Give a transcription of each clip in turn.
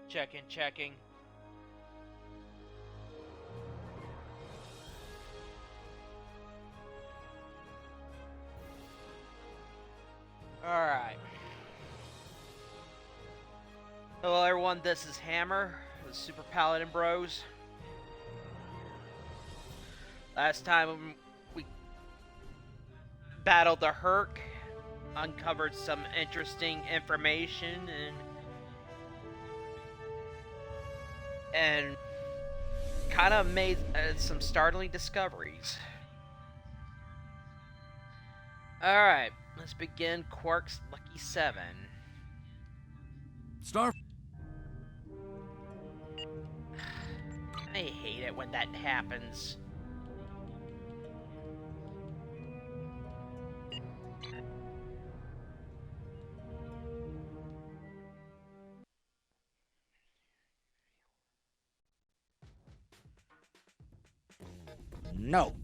Checking. Alright. Hello everyone, this is Hammer, the Super Paladin Bros. Last time we battled the Herc, uncovered some interesting information, and kind of made some startling discoveries. Alright, let's begin Quark's Lucky 7. Star. I hate it when that happens. No,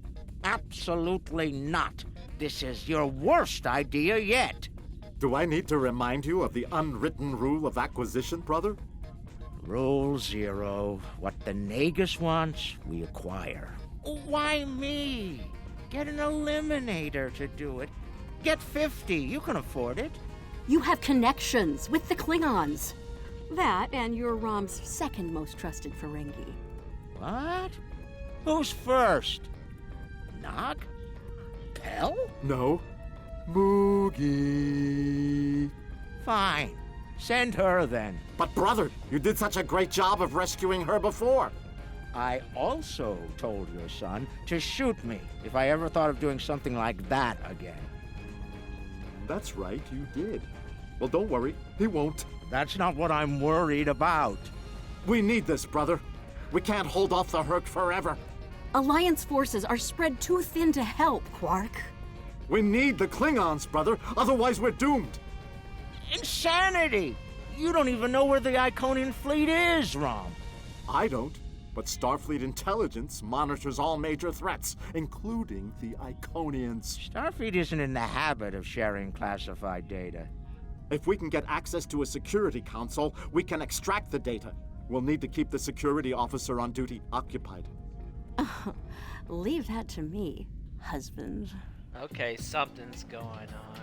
absolutely not. This is your worst idea yet. Do I need to remind you of the unwritten rule of acquisition, brother? Rule 0. What the Nagus wants, we acquire. Why me? Get an eliminator to do it. Get 50. You can afford it. You have connections with the Klingons. That and you're Rom's second most trusted Ferengi. What? Who's first? Nog? Pell? No. Moogie. Fine. Send her then. But brother, you did such a great job of rescuing her before. I also told your son to shoot me if I ever thought of doing something like that again. That's right, you did. Well, don't worry, he won't. That's not what I'm worried about. We need this, brother. We can't hold off the Herc forever. Alliance forces are spread too thin to help, Quark. We need the Klingons, brother, otherwise we're doomed. Insanity! You don't even know where the Iconian fleet is, Rom. I don't, but Starfleet intelligence monitors all major threats, including the Iconians. Starfleet isn't in the habit of sharing classified data. If we can get access to a security console, we can extract the data. We'll need to keep the security officer on duty occupied. Leave that to me, husband. Okay, something's going on.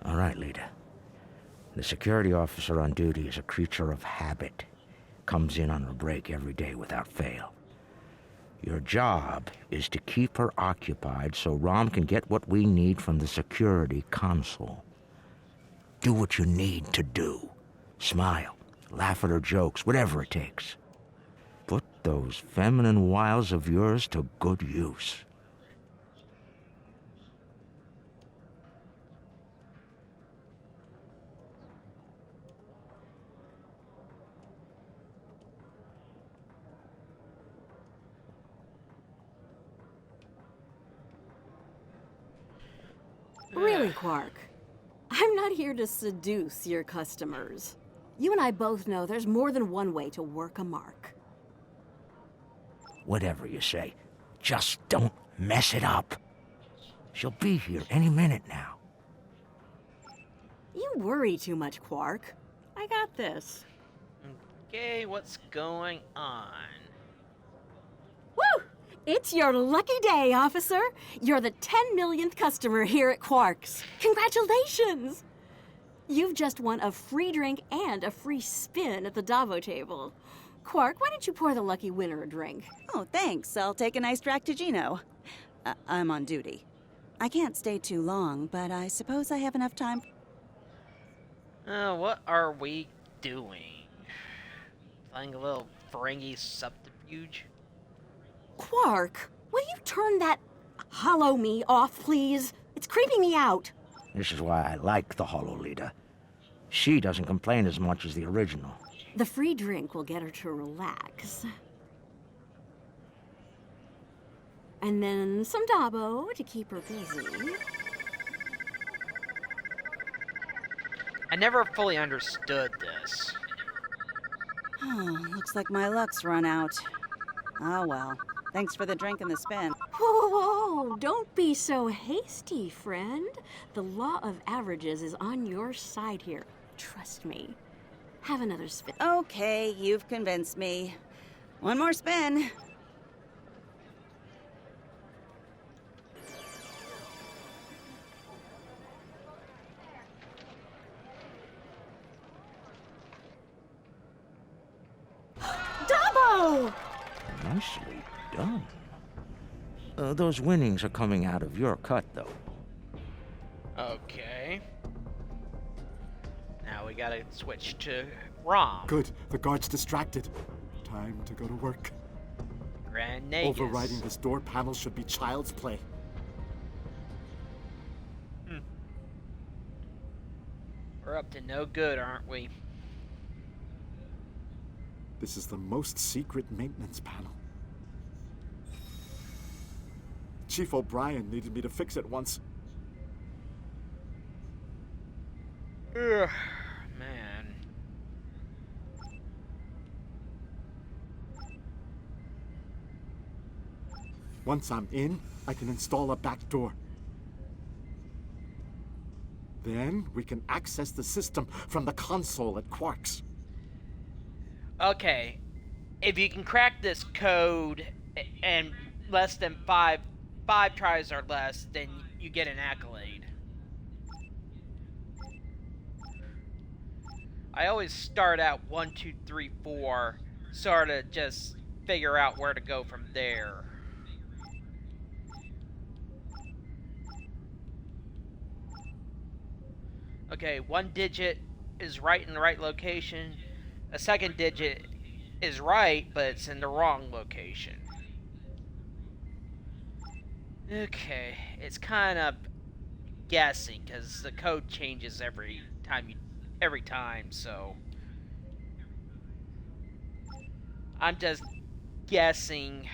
All right, leader. The security officer on duty is a creature of habit. Comes in on her break every day without fail. Your job is to keep her occupied so Rom can get what we need from the security console. Do what you need to do. Smile, laugh at her jokes, whatever it takes. Put those feminine wiles of yours to good use. Really, Quark? I'm not here to seduce your customers. You and I both know there's more than one way to work a mark. Whatever you say, just don't mess it up. She'll be here any minute now. You worry too much, Quark. I got this. Okay, what's going on? Woo! It's your lucky day, officer. You're the 10 millionth customer here at Quark's. Congratulations! You've just won a free drink and a free spin at the Davo table. Quark, why don't you pour the lucky winner a drink? Oh, thanks. I'll take a nice Dractigino. I'm on duty. I can't stay too long, but I suppose I have enough time. What are we doing? Playing a little Ferengi subterfuge? Quark, will you turn that hollow me off, please? It's creeping me out. This is why I like the Hollow Leader. She doesn't complain as much as the original. The free drink will get her to relax. And then some Dabo to keep her busy. I never fully understood this. Oh, looks like my luck's run out. Oh well. Thanks for the drink and the spin. Whoa, whoa, don't be so hasty, friend. The law of averages is on your side here. Trust me. Have another spin. Okay, you've convinced me. One more spin. Double! Nicely done. Those winnings are coming out of your cut, though. Okay. Now we gotta switch to ROM. Good. The guard's distracted. Time to go to work. Grand Nagus. Overriding this door panel should be child's play. We're up to no good, aren't we? This is the most secret maintenance panel. Chief O'Brien needed me to fix it once. Ugh, man. Once I'm in, I can install a back door. Then we can access the system from the console at Quark's. Okay, if you can crack this code and less than five tries or less, then you get an accolade. I always start out 1, 2, 3, 4, sort of just figure out where to go from there. Okay, one digit is right in the right location. A second digit is right, but it's in the wrong location. Okay, it's kind of guessing because the code changes every time, so I'm just guessing.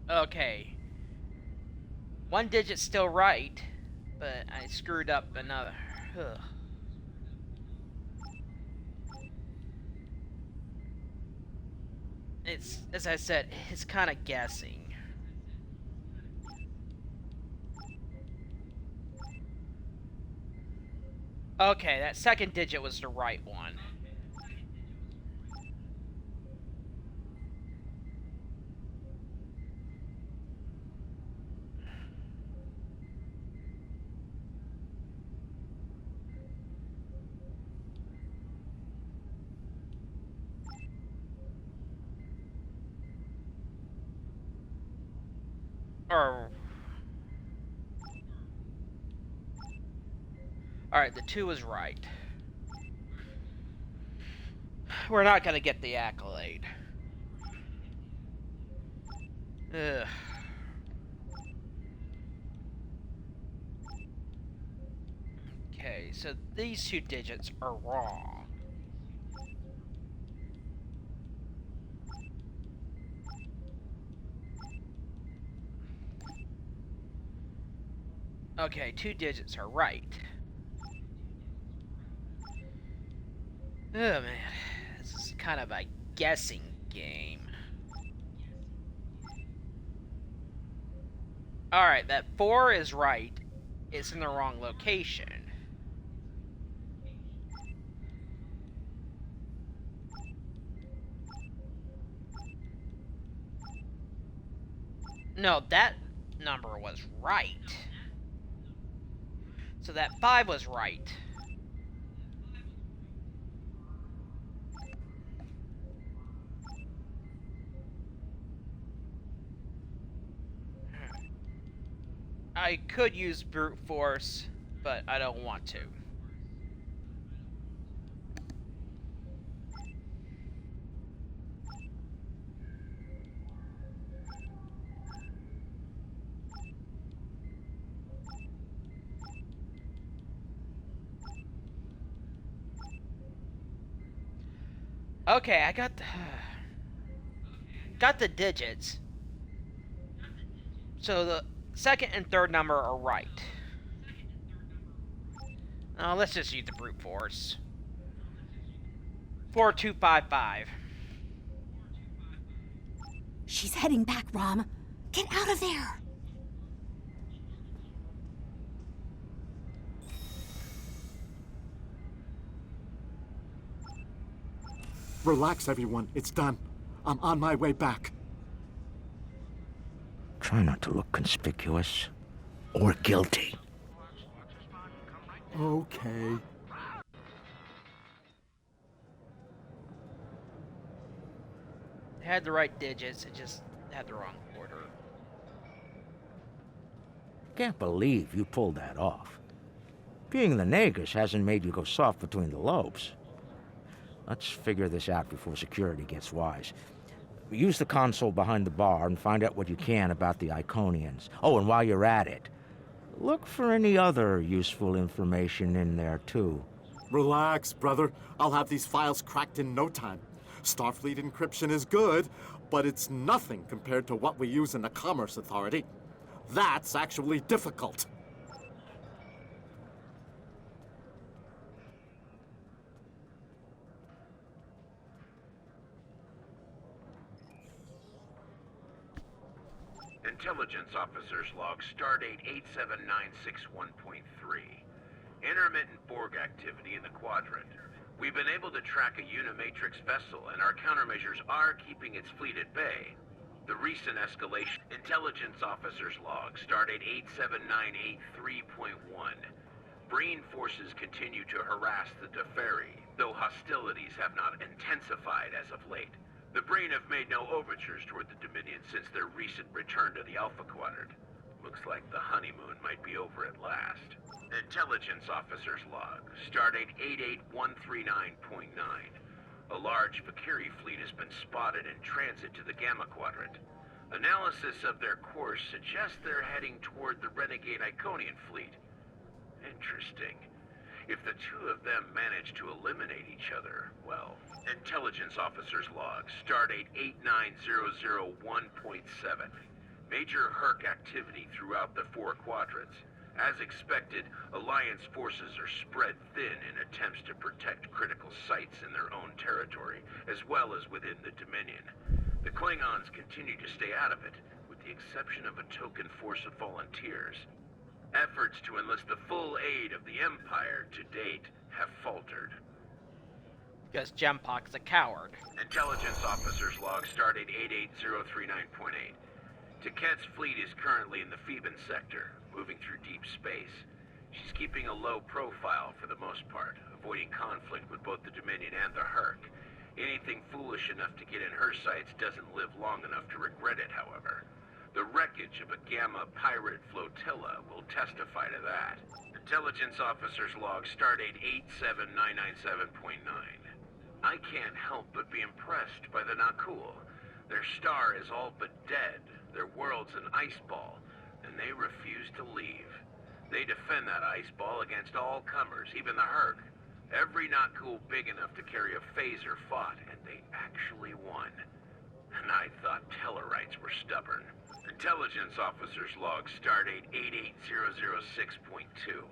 Okay. One digit's still right, but I screwed up another. Ugh. It's, as I said, it's kind of guessing. Okay, that second digit was the right one. Alright, the 2 is right. We're not gonna get the accolade. Ugh. Okay, so these 2 digits are wrong. Okay, 2 digits are right. Oh man, this is kind of a guessing game. Alright, that 4 is right. It's in the wrong location. No, that number was right. So that 5 was right. I could use brute force, but I don't want to. Okay, I got the digits. So the Second and third number are right. Let's just use the brute force. 4255. She's heading back, Rom. Get out of there! Relax, everyone. It's done. I'm on my way back. Try not to look conspicuous or guilty. Okay. It had the right digits, it just had the wrong order. Can't believe you pulled that off. Being the Nagus hasn't made you go soft between the lobes. Let's figure this out before security gets wise. Use the console behind the bar and find out what you can about the Iconians. Oh, and while you're at it, look for any other useful information in there, too. Relax, brother. I'll have these files cracked in no time. Starfleet encryption is good, but it's nothing compared to what we use in the Commerce Authority. That's actually difficult. Intelligence Officer's Log, Stardate 87961.3. Intermittent Borg activity in the Quadrant. We've been able to track a Unimatrix vessel, and our countermeasures are keeping its fleet at bay. The recent escalation... Intelligence Officer's Log, Stardate 87983.1. Breen forces continue to harass the Deferi, though hostilities have not intensified as of late. The Breen have made no overtures toward the Dominion since their recent return to the Alpha Quadrant. Looks like the honeymoon might be over at last. Intelligence Officer's Log, Stardate 88139.9. A large Vakiri fleet has been spotted in transit to the Gamma Quadrant. Analysis of their course suggests they're heading toward the renegade Iconian fleet. Interesting. If the two of them manage to eliminate each other, well... Intelligence Officer's Log, Stardate 89001.7. Major Herc activity throughout the four quadrants. As expected, Alliance forces are spread thin in attempts to protect critical sites in their own territory, as well as within the Dominion. The Klingons continue to stay out of it, with the exception of a token force of volunteers. Efforts to enlist the full aid of the Empire to date have faltered. Because Jempok's a coward. Intelligence Officer's Log, Stardate 88039.8. Taket's fleet is currently in the Phoeban sector, moving through deep space. She's keeping a low profile for the most part, avoiding conflict with both the Dominion and the Herc. Anything foolish enough to get in her sights doesn't live long enough to regret it, however. The wreckage of a Gamma pirate flotilla will testify to that. Intelligence Officer's Log, Stardate 87997.9. I can't help but be impressed by the Nakul. Their star is all but dead, their world's an ice ball, and they refuse to leave. They defend that ice ball against all comers, even the Herc. Every Nakul big enough to carry a phaser fought, and they actually won. And I thought Tellarites were stubborn. Intelligence Officer's Log, Stardate 88006.2.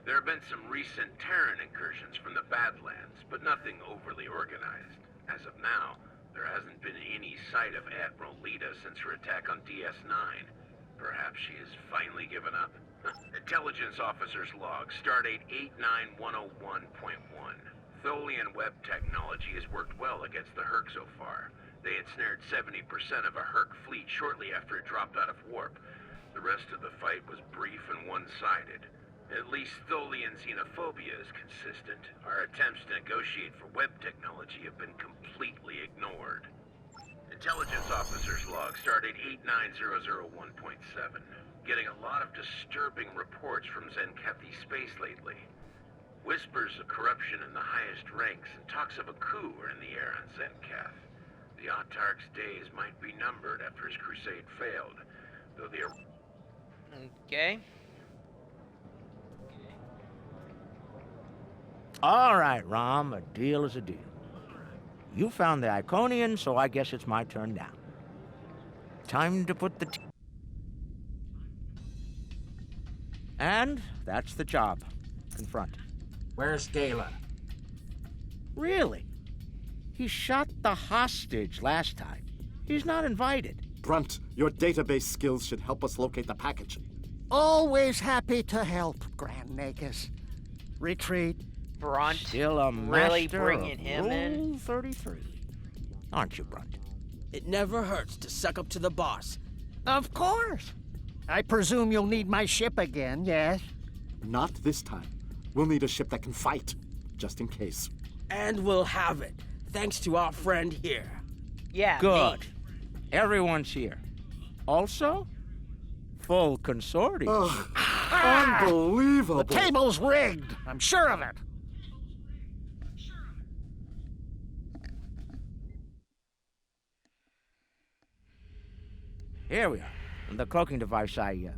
There have been some recent Terran incursions from the Badlands, but nothing overly organized. As of now, there hasn't been any sight of Admiral Lita since her attack on DS9. Perhaps she has finally given up? Intelligence Officer's Log, Stardate 89101.1. Tholian web technology has worked well against the Herc so far. They had snared 70% of a Herc fleet shortly after it dropped out of warp. The rest of the fight was brief and one-sided. At least Tholian xenophobia is consistent. Our attempts to negotiate for web technology have been completely ignored. Intelligence Officer's Log, Stardate 89001.7. Getting a lot of disturbing reports from Zenkethi space lately. Whispers of corruption in the highest ranks and talks of a coup are in the air on Zenketh. The Autarch's days might be numbered after his crusade failed, though the... Okay. All right, Rom, a deal is a deal. You found the Iconian, so I guess it's my turn now. Time to put the... And that's the job. Confront. Where's Gala? Really? He shot the hostage last time. He's not invited. Brunt, your database skills should help us locate the package. Always happy to help, Grand Nagus. Retreat. Brunt Still a really master bringing of him in. Rule 33. Aren't you, Brunt? It never hurts to suck up to the boss. Of course. I presume you'll need my ship again, yes? Not this time. We'll need a ship that can fight, just in case. And we'll have it, thanks to our friend here. Yeah, Good. me. Everyone's here. Also, full consortium. Unbelievable! The table's rigged. I'm sure of it. Here we are. The cloaking device I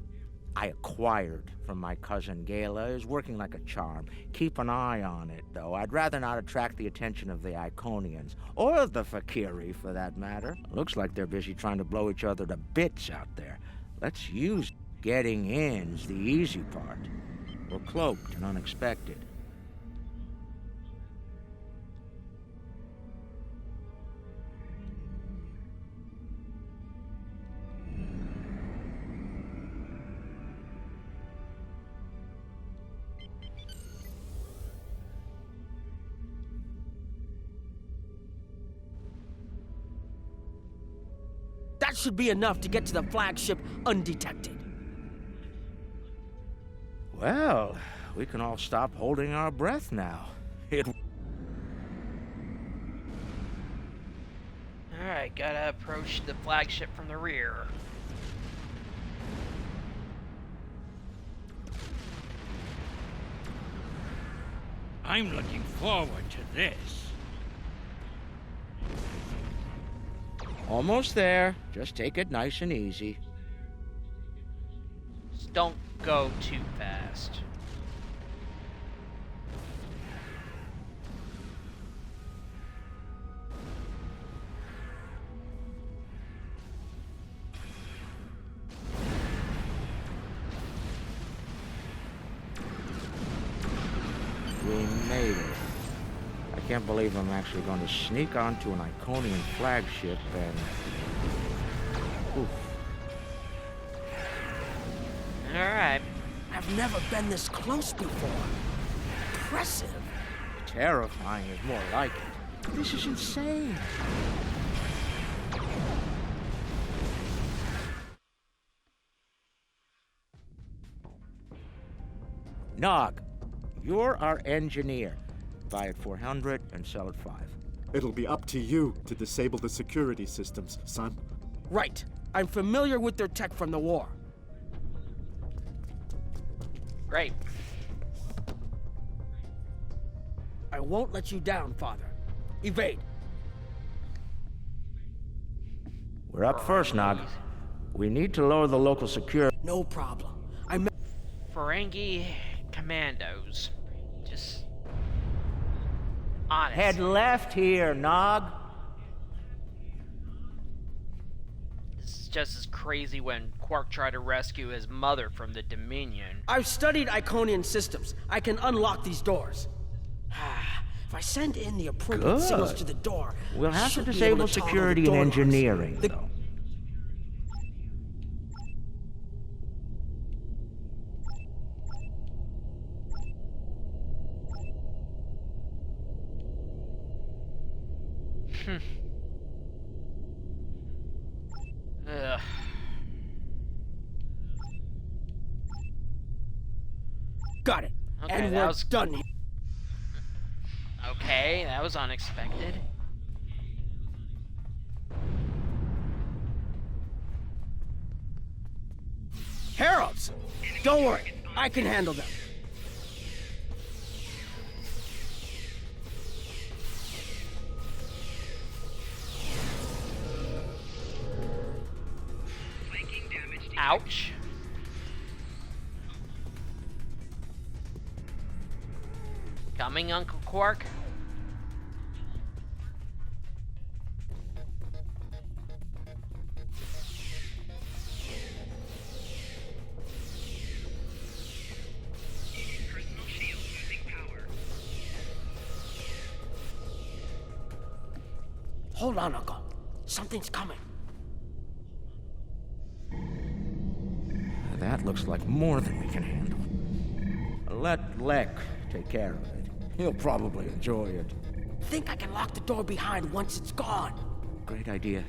acquired from my cousin Gala is working like a charm. Keep an eye on it, though. I'd rather not attract the attention of the Iconians, or the Fakiri, for that matter. Looks like they're busy trying to blow each other to bits out there. Let's use getting in's the easy part. We're cloaked and unexpected. That should be enough to get to the flagship undetected. Well, we can all stop holding our breath now. Alright, gotta approach the flagship from the rear. I'm looking forward to this. Almost there. Just take it nice and easy. Just don't go too fast. We made it. I can't believe I'm actually going to sneak onto an Iconian flagship and... Oof. Alright. I've never been this close before. Impressive. Terrifying is more like it. This is insane. Nog, you're our engineer. Buy at 400 and sell at 5. It'll be up to you to disable the security systems, son. Right. I'm familiar with their tech from the war. Great. I won't let you down, Father. Evade. We're up first, Nog. We need to lower the local security. No problem. Ferengi commandos. Just... honest. Head left here, Nog. It's just as crazy when Quark tried to rescue his mother from the Dominion. I've studied Iconian systems. I can unlock these doors. If I send in the appropriate Good. signals to the door, We'll I have to should be disable able to toggle the security and door locks. engineering, The- though. Ugh. Got it. Okay, And that we're was- done here. Okay, that was unexpected. Heralds! Don't worry. I can handle them. Ouch. Coming, Uncle Quark? Hold on, Uncle. Something's coming. That looks like more than we can handle. Let Lek take care of it. He'll probably enjoy it. Think I can lock the door behind once it's gone. Great idea.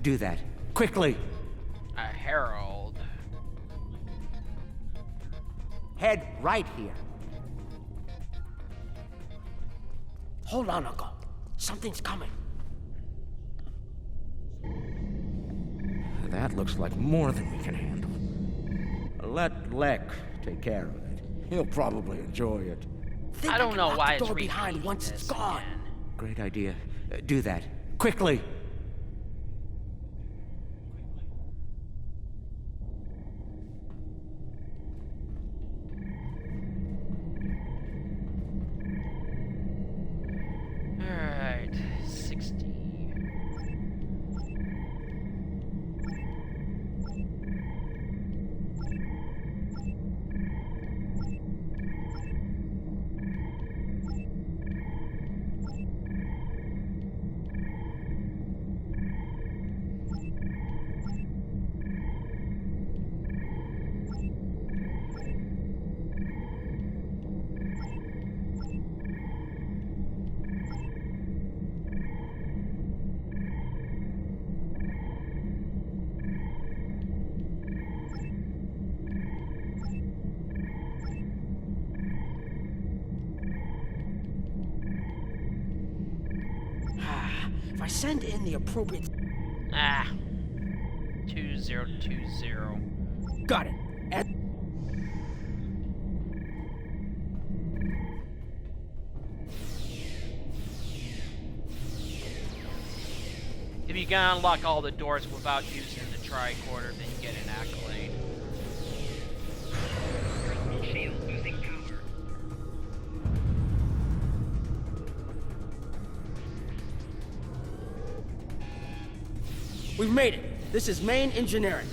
Do that. Quickly! A herald. Head right here. Hold on, Uncle. Something's coming. That looks like more than we can handle. Let Lek take care of it. He'll probably enjoy it. Think I don't can know lock why the it's door behind repeating once it's this gone. again. Great idea. Do that. Quickly! Alright, 60. If I send in the appropriate... 2020. Got it. And... If you can unlock all the doors without using the tricorder, then you get an accolade. Shield losing power. We've made it. This is main engineering.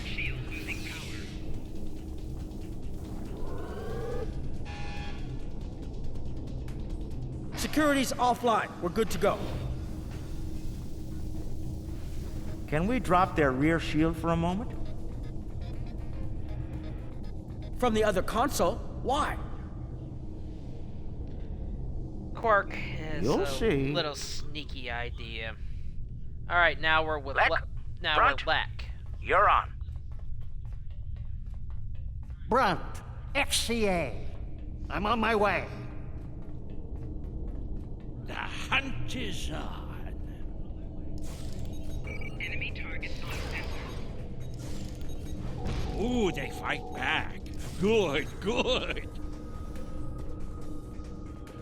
Shield losing power. Security's offline. We're good to go. Can we drop their rear shield for a moment? From the other console? Why? Quark is You'll a see. little sneaky idea. Alright, now we're with Lek, now front. we're Lek. You're on. Brunt, FCA. I'm on my way. The hunt is on. Enemy target on center. Ooh, they fight back. Good, good.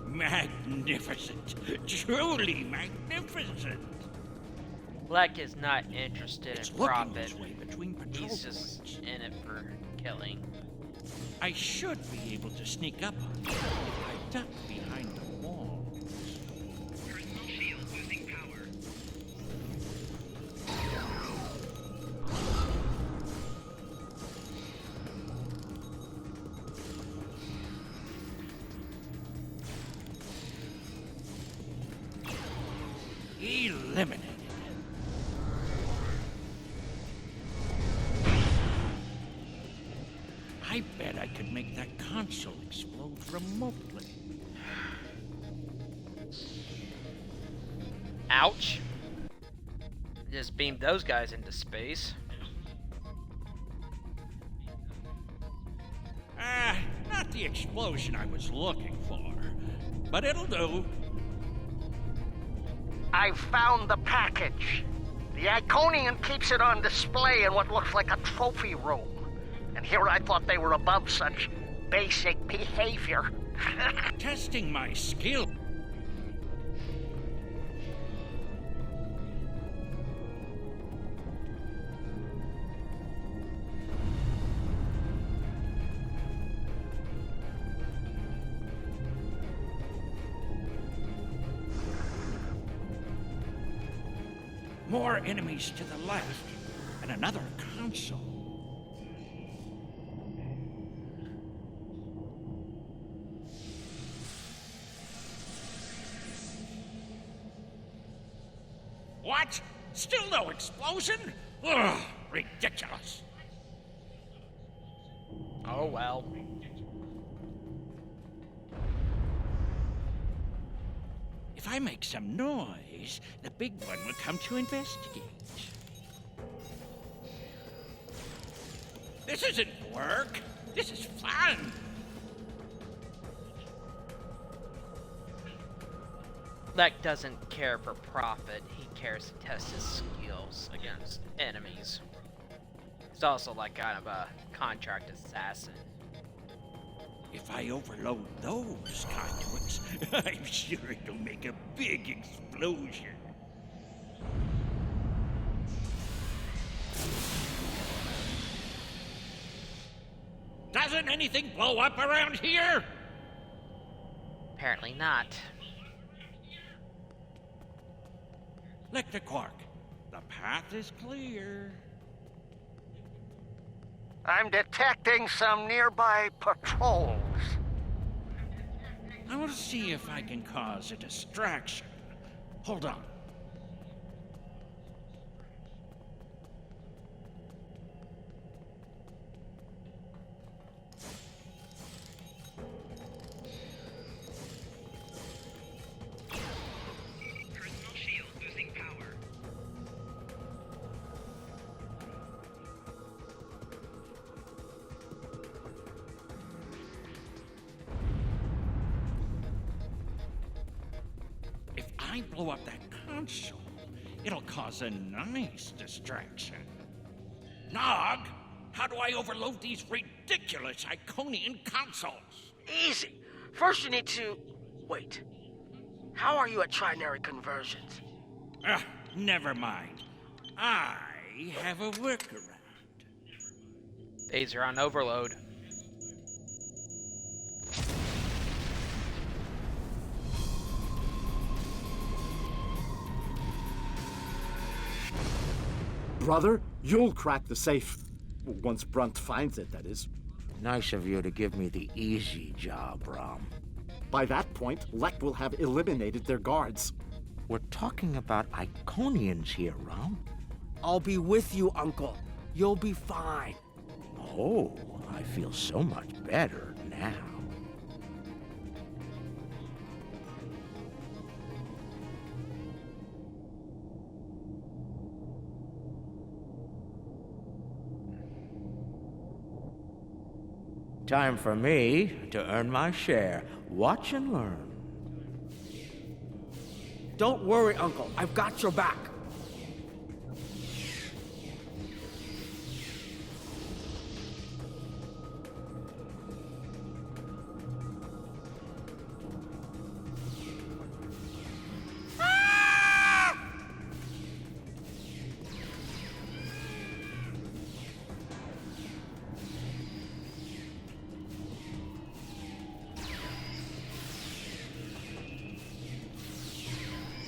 Magnificent. Truly magnificent. Lek is not interested It's in looking profit. this way between patrol He's just points. in it for killing. I should be able to sneak up on you if I duck behind the wall. Personal shield losing power. Eliminated. I bet I could make that console explode remotely. Ouch. Just beamed those guys into space. Not the explosion I was looking for, but it'll do. I found the package. The Iconian keeps it on display in what looks like a trophy room. And here I thought they were above such basic behavior. Testing my skill. More enemies to the left, and another console. Still no explosion? Ugh, ridiculous. Oh well. If I make some noise, the big one will come to investigate. This isn't work. This is fun. Lek doesn't care for profit. He cares to test his skills against enemies. He's also like kind of a contract assassin. If I overload those conduits, I'm sure it'll make a big explosion. Doesn't anything blow up around here? Apparently not. Lecter Quark, the path is clear. I'm detecting some nearby patrols. I will see if I can cause a distraction. Hold on. Personal shield losing power. If I blow up that console, it'll cause a nice distraction. Nog, how do I overload these ridiculous Iconian consoles? Easy. First you need to... Wait. How are you at trinary conversions? Never mind. I have a workaround. Days are on overload. Brother, you'll crack the safe. Once Brunt finds it, that is. Nice of you to give me the easy job, Rom. By that point, Lek will have eliminated their guards. We're talking about Iconians here, Rom. I'll be with you, Uncle. You'll be fine. Oh, I feel so much better now. Time for me to earn my share. Watch and learn. Don't worry, Uncle. I've got your back.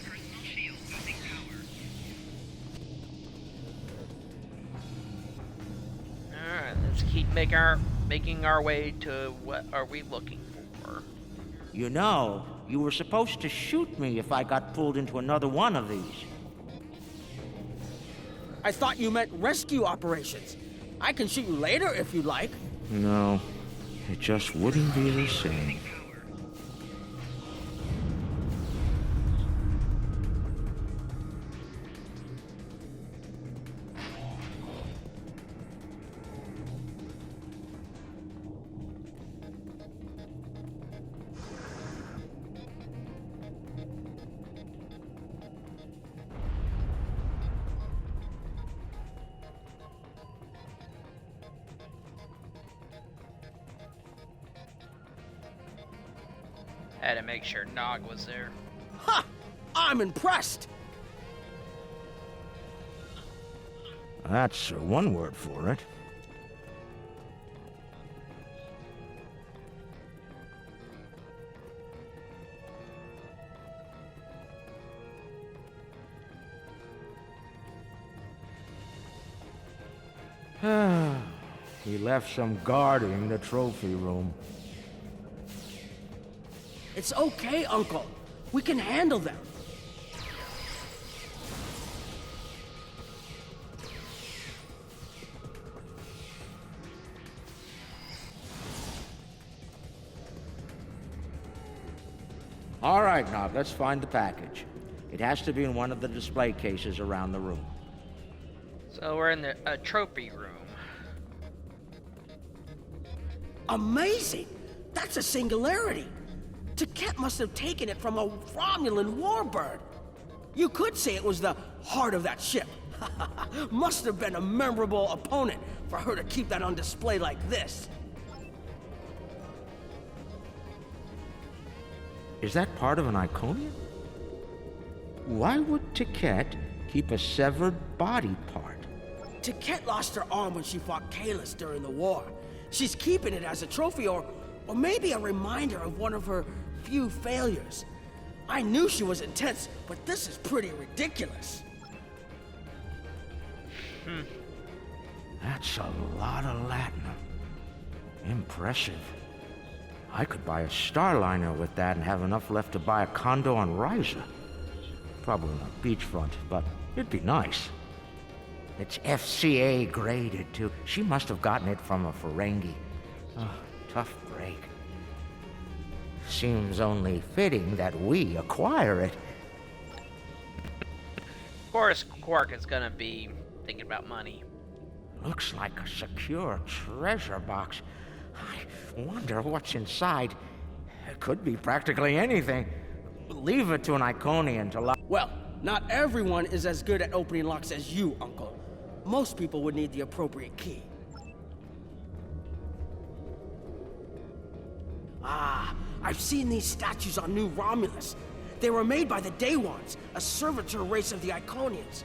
Personal shield losing power. Alright, let's keep making our way to what are we looking for. You know, you were supposed to shoot me if I got pulled into another one of these. I thought you meant rescue operations. I can shoot you later if you like. No, it just wouldn't be the same. Had to make sure Nog was there. Ha! I'm impressed. That's one word for it. He left some guarding the trophy room. It's okay, Uncle. We can handle them. All right, Nog, let's find the package. It has to be in one of the display cases around the room. So we're in the trophy room. Amazing! That's a singularity. Taket must have taken it from a Romulan warbird. You could say it was the heart of that ship. Must have been a memorable opponent for her to keep that on display like this. Is that part of an Iconian? Why would Taket keep a severed body part? Taket lost her arm when she fought Kahless during the war. She's keeping it as a trophy or maybe a reminder of one of her few failures. I knew she was intense, but this is pretty ridiculous. That's a lot of latinum. Impressive. I could buy a Starliner with that and have enough left to buy a condo on Ryza. Probably not beachfront, but it'd be nice. It's FCA graded, too. She must have gotten it from a Ferengi. Oh, tough break. Seems only fitting that we acquire it. Of course, Quark is gonna be thinking about money. Looks like a secure treasure box. I wonder what's inside. It could be practically anything. Leave it to an Iconian to lock. Well, not everyone is as good at opening locks as you, Uncle. Most people would need the appropriate key. Ah, I've seen these statues on New Romulus. They were made by the Day Ones, a servitor race of the Iconians.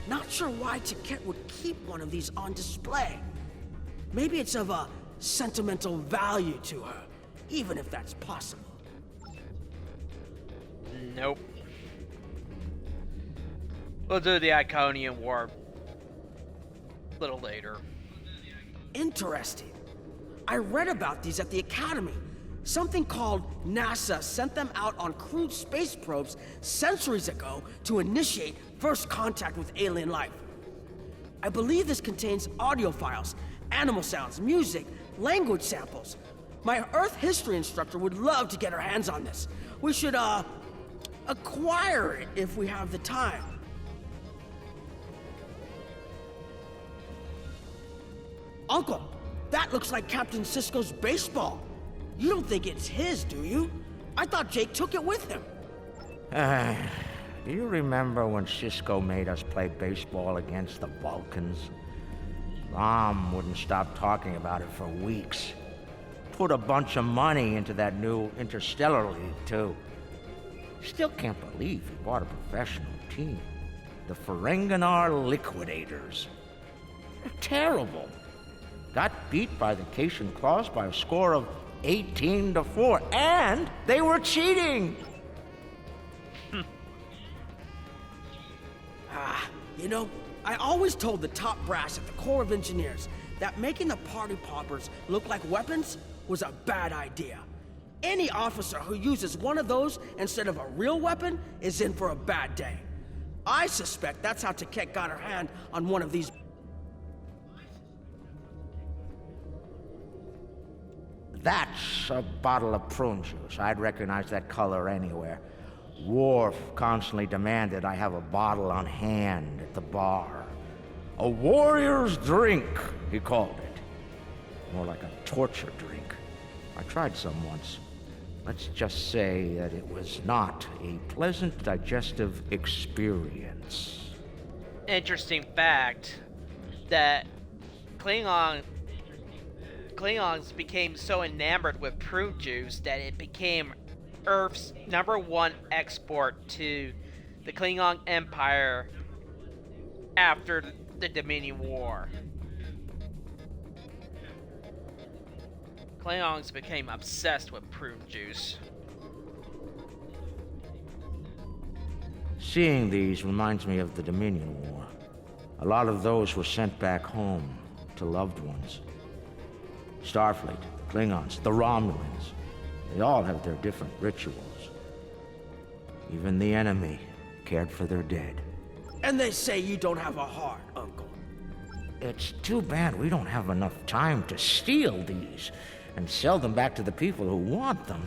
Not sure why Taket would keep one of these on display. Maybe it's of a sentimental value to her, even if that's possible. Nope. We'll do the Iconian War a little later. Interesting. I read about these at the Academy. Something called NASA sent them out on crewed space probes centuries ago to initiate first contact with alien life. I believe this contains audio files, animal sounds, music, language samples. My Earth history instructor would love to get her hands on this. We should, acquire it if we have the time. Uncle, that looks like Captain Sisko's baseball. You don't think it's his, do you? I thought Jake took it with him. Do you remember when Sisko made us play baseball against the Vulcans? Mom wouldn't stop talking about it for weeks. Put a bunch of money into that new Interstellar League, too. Still can't believe he bought a professional team. The Ferenginar Liquidators. They're terrible. Got beat by the Cation Claws by a score of 18-4, and they were cheating! You know, I always told the top brass at the Corps of Engineers that making the party poppers look like weapons was a bad idea. Any officer who uses one of those instead of a real weapon is in for a bad day. I suspect that's how Taket got her hand on one of these. That's a bottle of prune juice. I'd recognize that color anywhere. Worf constantly demanded I have a bottle on hand at the bar. A warrior's drink, he called it. More like a torture drink. I tried some once. Let's just say that it was not a pleasant digestive experience. Interesting fact that Klingons became so enamored with prune juice that it became Earth's #1 export to the Klingon Empire after the Dominion War. Klingons became obsessed with prune juice. Seeing these reminds me of the Dominion War. A lot of those were sent back home to loved ones. Starfleet, Klingons, the Romulans. They all have their different rituals. Even the enemy cared for their dead. And they say you don't have a heart, Uncle. It's too bad we don't have enough time to steal these and sell them back to the people who want them.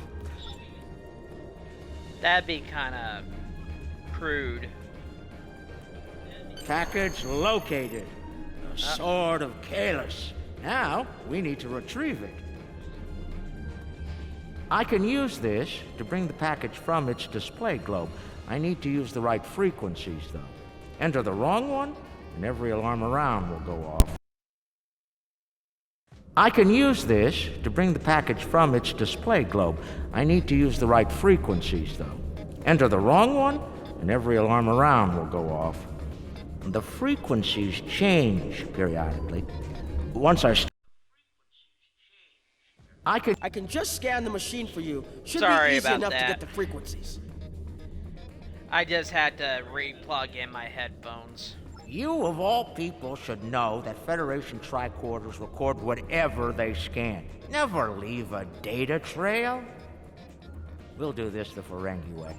That'd be kind of crude. Package located. The Sword of Kahless. Now, we need to retrieve it. I can use this to bring the package from its display globe. I need to use the right frequencies, though. Enter the wrong one, and every alarm around will go off. I can use this to bring the package from its display globe. I need to use the right frequencies, though. Enter the wrong one, and every alarm around will go off. The frequencies change periodically. Once I can just scan the machine for you. Should Sorry be easy about enough that. to get the frequencies. I just had to re-plug in my headphones. You, of all people, should know that Federation tricorders record whatever they scan. Never leave a data trail. We'll do this the Ferengi way.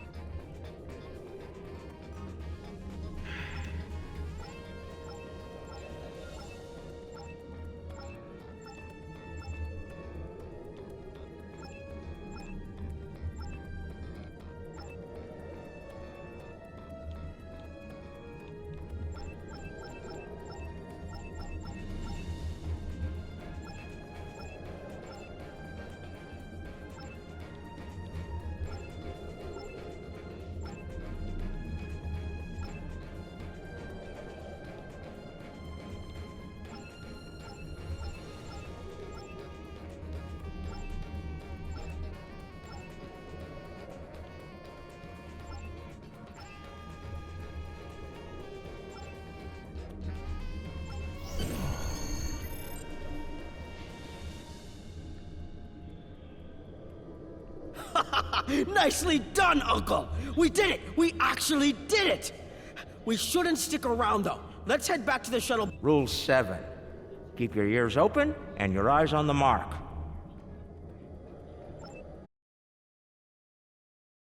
Nicely done, Uncle! We did it! We actually did it! We shouldn't stick around, though. Let's head back to the shuttle. Rule 7. Keep your ears open and your eyes on the mark.